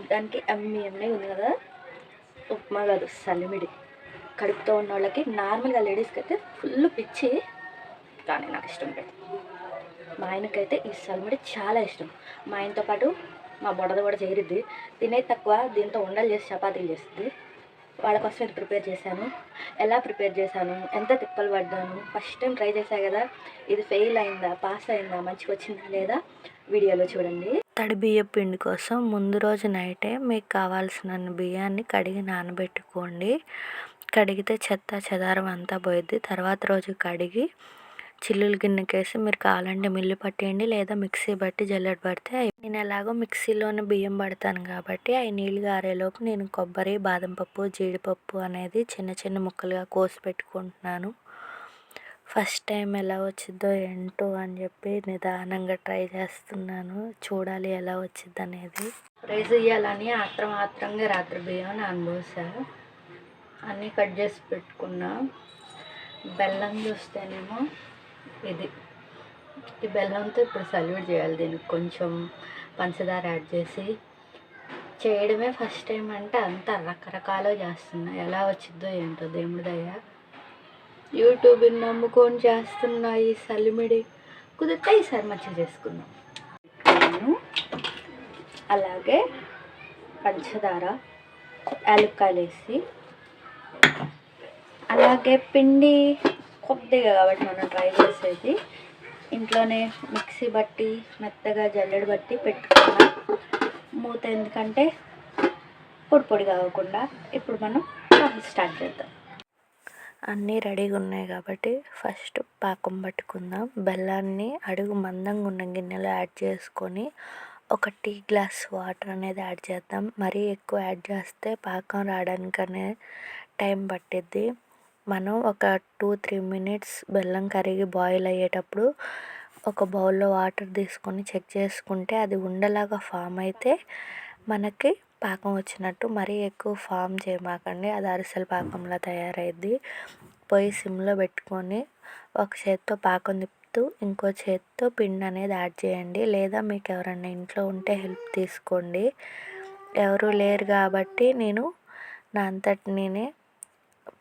చూడ్డానికి ఎమ్మె ఉంది కదా, ఉప్మా కాదు సలిమిడి. కడుపుతో ఉన్న వాళ్ళకి నార్మల్గా లేడీస్కి అయితే ఫుల్ పిచ్చి, కానీ నాకు ఇష్టం లేదు. మా ఆయనకైతే ఈ సలిమిడి చాలా ఇష్టం. మా ఆయనతో పాటు మా బొడద కూడా చేరిద్ది. తినేది తక్కువ, దీంతో ఉండలు చేసి చపాతీలు చేస్తుంది. వాళ్ళ కోసం ఇది ప్రిపేర్ చేశాను. ఎలా ప్రిపేర్ చేశాను, ఎంత తిప్పలు పడ్డాను, ఫస్ట్ టైం ట్రై చేశా కదా, ఇది ఫెయిల్ అయిందా పాస్ అయిందా మంచిగా వచ్చిందా లేదా వీడియోలో చూడండి. తడి బియ్యం పిండి కోసం ముందు రోజు నైటే మీకు కావాల్సిన బియ్యాన్ని కడిగి నానబెట్టుకోండి. కడిగితే చెత్త చెదారం అంతా పోయిద్ది. తర్వాత రోజు కడిగి చిల్లులు గిన్నెకేసి మీరు కావాలంటే మిల్లు పట్టేయండి, లేదా మిక్సీ బట్టి జల్లెడ పడితే. నేను ఎలాగో మిక్సీలోనే బియ్యం పడతాను కాబట్టి అవి నీళ్ళు గారేలోపు నేను కొబ్బరి, బాదం పప్పు, జీడిపప్పు అనేది చిన్న చిన్న ముక్కలుగా కోసి పెట్టుకుంటున్నాను. ఫస్ట్ టైం ఎలా వచ్చిందో ఏంటో అని చెప్పి నిదానంగా ట్రై చేస్తున్నాను. చూడాలి ఎలా వచ్చింది అనేది. రైస్ ఇవ్వాలని ఆత్రంగా రాత్రి బియ్యం నానబోసాను. అన్నీ కట్ చేసి పెట్టుకున్నా. బెల్లం చూస్తేనేమో ఇది, ఈ బెల్లంతో ఇప్పుడు సల్యూట్ చేయాలి. దీనికి కొంచెం పంచదార యాడ్ చేసి చేయడమే ఫస్ట్ టైం అంటే అంత రకరకాలుగా చేస్తున్నా. ఎలా వచ్చిందో ఏంటో దేవుడిదయ్య. యూట్యూబ్ని నమ్ముకొని చేస్తున్నా ఈ సలిమిడి. కుదిరితే ఈసారి మంచిగా చేసుకుందాం. అలాగే పంచదార, యాలక్కాయలు వేసి, అలాగే పిండి కొద్దిగా కాబట్టి మనం ట్రై చేసేది ఇంట్లోనే మిక్సీ బట్టి మెత్తగా జల్లెడ బట్టి పెట్టుకున్నాం. మూత ఎందుకంటే పొడి కాకుండా. ఇప్పుడు మనం స్టార్ట్ చేద్దాం. అన్నీ రెడీగా ఉన్నాయి కాబట్టి ఫస్ట్ పాకం పట్టుకుందాం. బెల్లాన్ని అడుగు మందంగా ఉన్న గిన్నెలో యాడ్ చేసుకొని ఒక టీ గ్లాస్ వాటర్ అనేది యాడ్ చేద్దాం. మరీ ఎక్కువ యాడ్ చేస్తే పాకం రావడానికనే టైం పట్టిద్ది. మనం ఒక 2-3 మినిట్స్ బెల్లం కరిగి బాయిల్ అయ్యేటప్పుడు ఒక బౌల్లో వాటర్ తీసుకొని చెక్ చేసుకుంటే అది ఉండలాగా ఫామ్ అయితే మనకి పాకం వచ్చినట్టు. మరీ ఎక్కువ ఫామ్ చేయమాకండి, అది అరిసెల పాకంలా తయారైద్ది. పొయ్యి సిమ్లో పెట్టుకొని ఒక చేత్తో పాకం తిప్పుతూ ఇంకో చేత్తో పిండి అనేది యాడ్ చేయండి. లేదా మీకు ఎవరైనా ఇంట్లో ఉంటే హెల్ప్ తీసుకోండి. ఎవరు లేరు కాబట్టి నేను నా అంతటి నేనే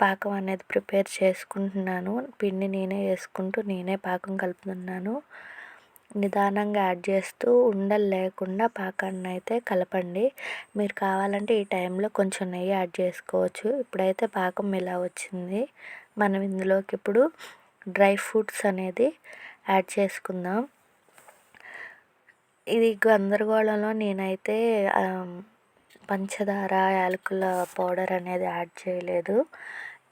పాకం అనేది ప్రిపేర్ చేసుకుంటున్నాను. పిండి నేనే వేసుకుంటూ నేనే పాకం కలుపుతున్నాను. నిదానంగా యాడ్ చేస్తూ ఉండలు లేకుండా పాకాన్ని అయితే కలపండి. మీరు కావాలంటే ఈ టైంలో కొంచెం నెయ్యి యాడ్ చేసుకోవచ్చు. ఇప్పుడైతే పాకం ఇలా వచ్చింది. మనం ఇందులోకి ఇప్పుడు డ్రై ఫ్రూట్స్ అనేది యాడ్ చేసుకుందాం. ఇది గందరగోళంలో నేనైతే పంచదార, యాలకుల పౌడర్ అనేది యాడ్ చేయలేదు.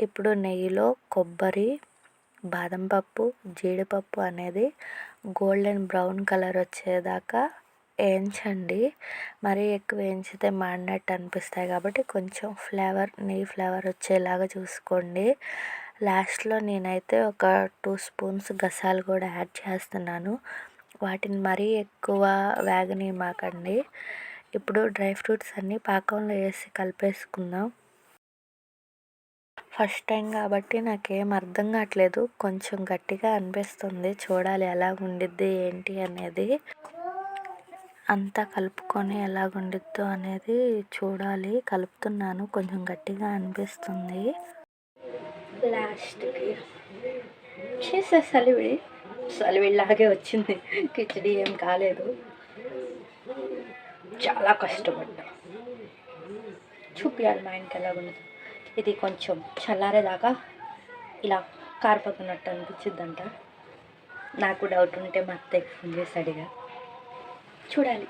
ఇప్పుడు నెయ్యిలో కొబ్బరి, బాదం పప్పు, జీడిపప్పు అనేది గోల్డెన్ బ్రౌన్ కలర్ వచ్చేదాకా వేయించండి. మరీ ఎక్కువ వేయించితే మాడినట్టు అనిపిస్తాయి కాబట్టి కొంచెం నెయ్యి ఫ్లేవర్ వచ్చేలాగా చూసుకోండి. లాస్ట్లో నేనైతే ఒక 2 స్పూన్స్ గసాలు కూడా యాడ్ చేస్తున్నాను. వాటిని మరీ ఎక్కువ వేగనీయమాకండి. ఇప్పుడు డ్రై ఫ్రూట్స్ అన్నీ పాకంలో వేసి కలిపేసుకుందాం. ఫస్ట్ టైం కాబట్టి నాకేం అర్థం కావట్లేదు, కొంచెం గట్టిగా అనిపిస్తుంది. చూడాలి ఎలా ఉండిద్ది ఏంటి అనేది. అంతా కలుపుకొని ఎలా ఉండిద్దో అనేది చూడాలి. కలుపుతున్నాను, కొంచెం గట్టిగా అనిపిస్తుంది. లాస్ట్కి చేసే సలివిడిలాగే వచ్చింది. కిచడీ ఏం కాలేదు, చాలా కష్టపడ్డా. చూపించాలి మా ఆయనకి ఎలా ఉండదు. ఇది కొంచెం చల్లారేదాకా ఇలా కారిపోతున్నట్టు అనిపించిద్దంట. నాకు డౌట్ ఉంటే మా అత్తయ్యకి ఫోన్ చేసి అడిగా. చూడాలి.